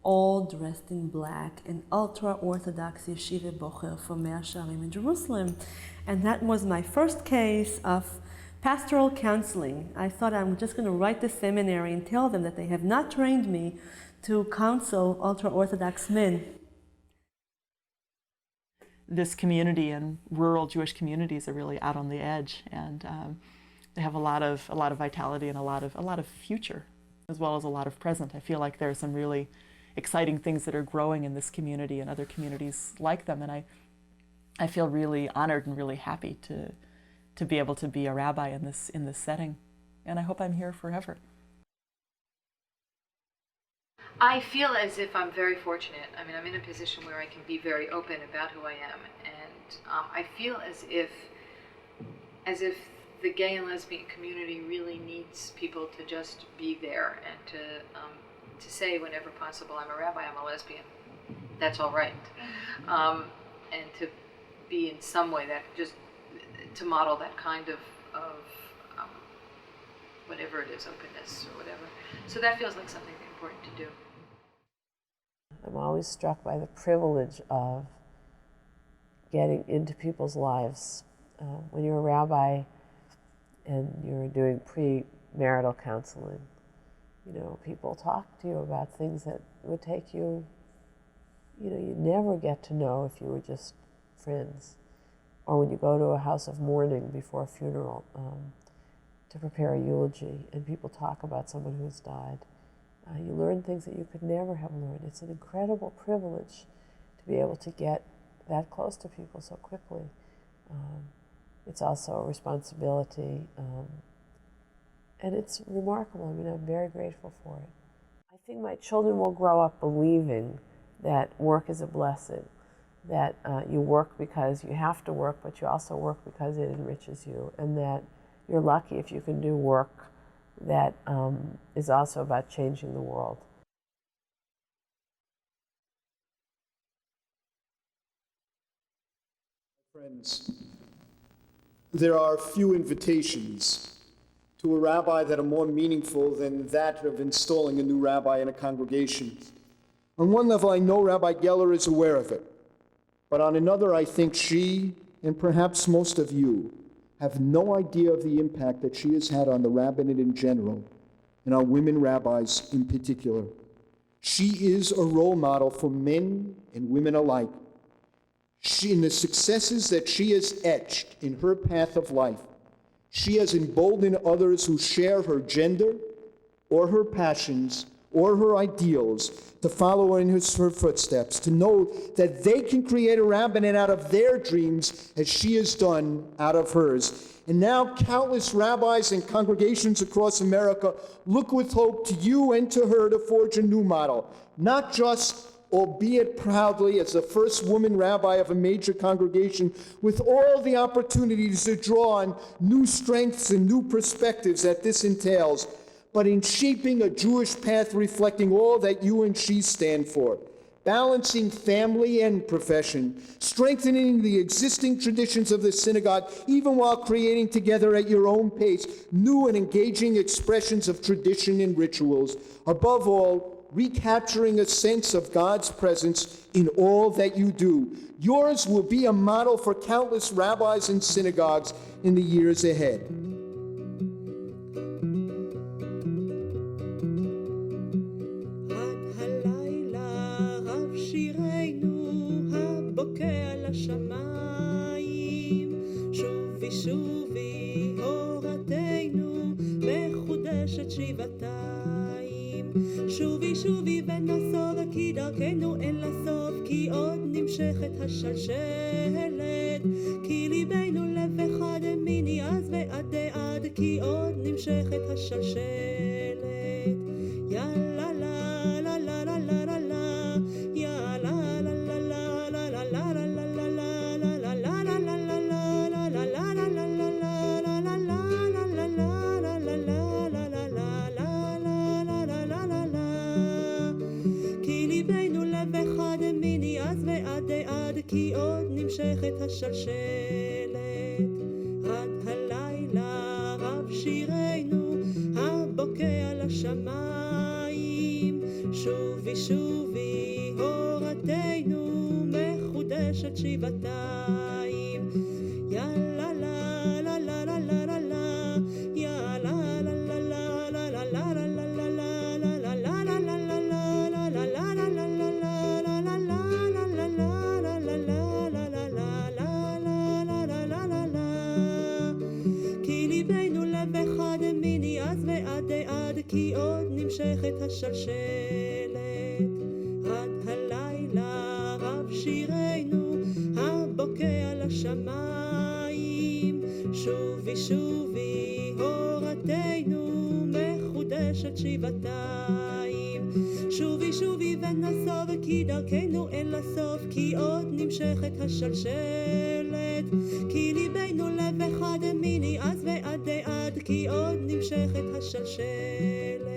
B: all dressed in black, an ultra-Orthodox yeshiva bocher from Mea Shearim in Jerusalem. And that was my first case of pastoral counseling. I thought I'm just going to write the seminary and tell them that they have not trained me to counsel ultra-Orthodox men.
D: This community and rural Jewish communities are really out on the edge, and they have a lot of vitality and a lot of future, as well as a lot of present. I feel like there are some really exciting things that are growing in this community and other communities like them, and I feel really honored and really happy to be able to be a rabbi in this setting, and I hope I'm here forever.
I: I feel as if I'm very fortunate. I mean, I'm in a position where I can be very open about who I am, and I feel as if the gay and lesbian community really needs people to just be there and to say whenever possible, I'm a rabbi, I'm a lesbian. That's all right, and to be in some way that just to model that kind of whatever it is, openness or whatever. So that feels like something important to do.
A: I'm always struck by the privilege of getting into people's lives. When you're a rabbi and you're doing premarital counseling, people talk to you about things that would take you, you'd never get to know if you were just friends. Or when you go to a house of mourning before a funeral to prepare a eulogy, and people talk about someone who's died, you learn things that you could never have learned. It's an incredible privilege to be able to get that close to people so quickly. It's also a responsibility, and it's remarkable. I'm very grateful for it. I think my children will grow up believing that work is a blessing, that you work because you have to work, but you also work because it enriches you, and that you're lucky if you can do work that is also about changing the world.
M: Friends, there are few invitations to a rabbi that are more meaningful than that of installing a new rabbi in a congregation. On one level, I know Rabbi Geller is aware of it, but on another, I think she, and perhaps most of you, have no idea of the impact that she has had on the rabbinate in general, and on women rabbis in particular. She is a role model for men and women alike. In the successes that she has etched in her path of life, she has emboldened others who share her gender or her passions or her ideals to follow in her footsteps, to know that they can create a rabbinate out of their dreams as she has done out of hers. And now countless rabbis and congregations across America look with hope to you and to her to forge a new model, not just, albeit proudly, as the first woman rabbi of a major congregation, with all the opportunities to draw on new strengths and new perspectives that this entails, but in shaping a Jewish path reflecting all that you and she stand for, balancing family and profession, strengthening the existing traditions of the synagogue, even while creating together at your own pace new and engaging expressions of tradition and rituals. Above all, recapturing a sense of God's presence in all that you do. Yours will be a model for countless rabbis and synagogues in the years ahead.
N: שובי שובי ונסוב כי דרכנו אין לסוף כי עוד נמשכת השלשלת כי ליבנו לב אחד מיני אז ועד עד כי עוד נמשכת השלשלת יא לה לה לה לה לה לה לה לה יא לה לה לה לה לה לה לה לה כי עוד נמשכת השלשלת עד הלילה רב שירנו הבוקע לשמיים שובי שובי הורתנו מחודשת שבעתיים יא לה לה לה לה לה לה לה לה יא לה לה לה לה לה לה לה לה כי עוד נמשכת השלשלת עד הלילה רב שירנו הבוקע לשמיים שובי שובי הורתנו מחודשת שבעתיים שובי שובי ונסוב כי דרכנו אין לסוף כי עוד נמשכת השלשלת כי ליבנו לב אחד מיני אז ועד עד כי עוד נמשכת השלשלת